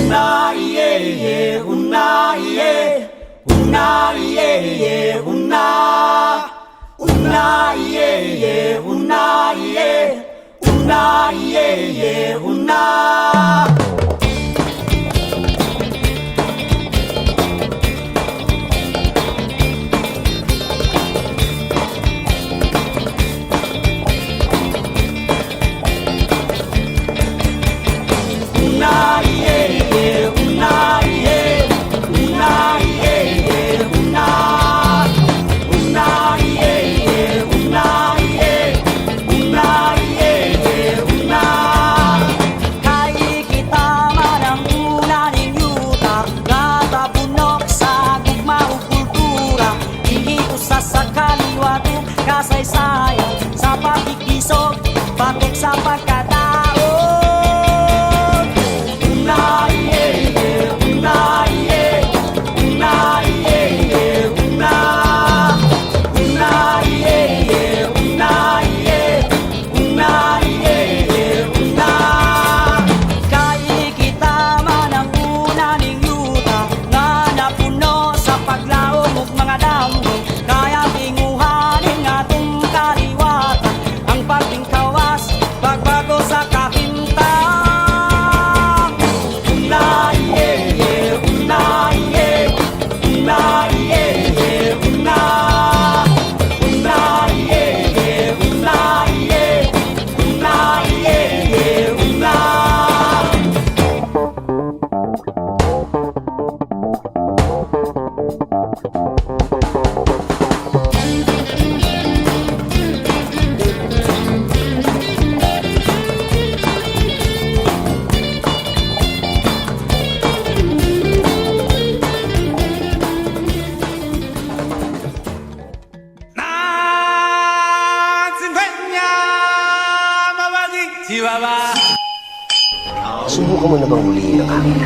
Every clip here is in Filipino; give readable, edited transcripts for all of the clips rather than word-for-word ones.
Una iye, una iye, una iye, una. Una iye, una iye, una iye, una. Una iye, una iye, una iye, una. Una iye, una iye, una iye, una. Kay kita man ang una ning yuta, nga tabunok sa gugmaong kultura. Dili usa sa kaliwat kasaysayan, sa pakikisog, patok sa pagkataon. Una iye, una iye, una iye, una. Una iye, una iye, una iye, una. Kay kita man ang una ning yuta, nga napuno sa paglaom ug mga damo. Kaya tinguhan ing atong kaliwatan, ang pagtingkawas, pagbago sa kahimtang. Una iye, una iye, una iye, una. Una iye, una iye, una iye, una. Subukan mo na bang huliin ang hangin?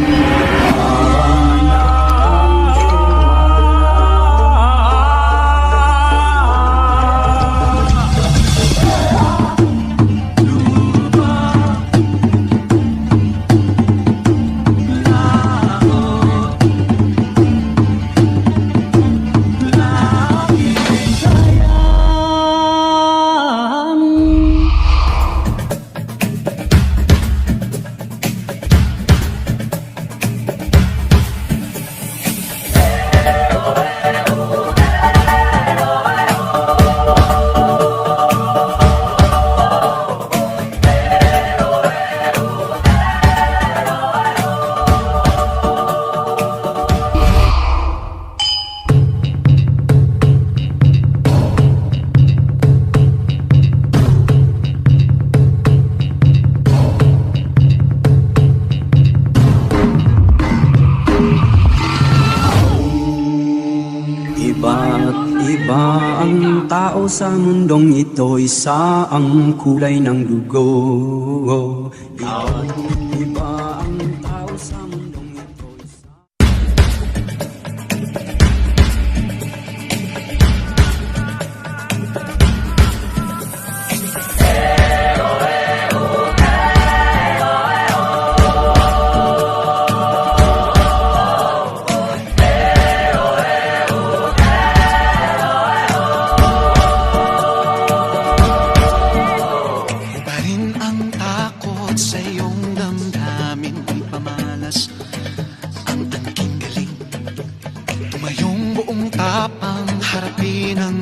Iba ang tao sa mundong ito, isa ang kulay ng dugo. Iba ang tao sa mundong ito, isa. Tapang harapin ang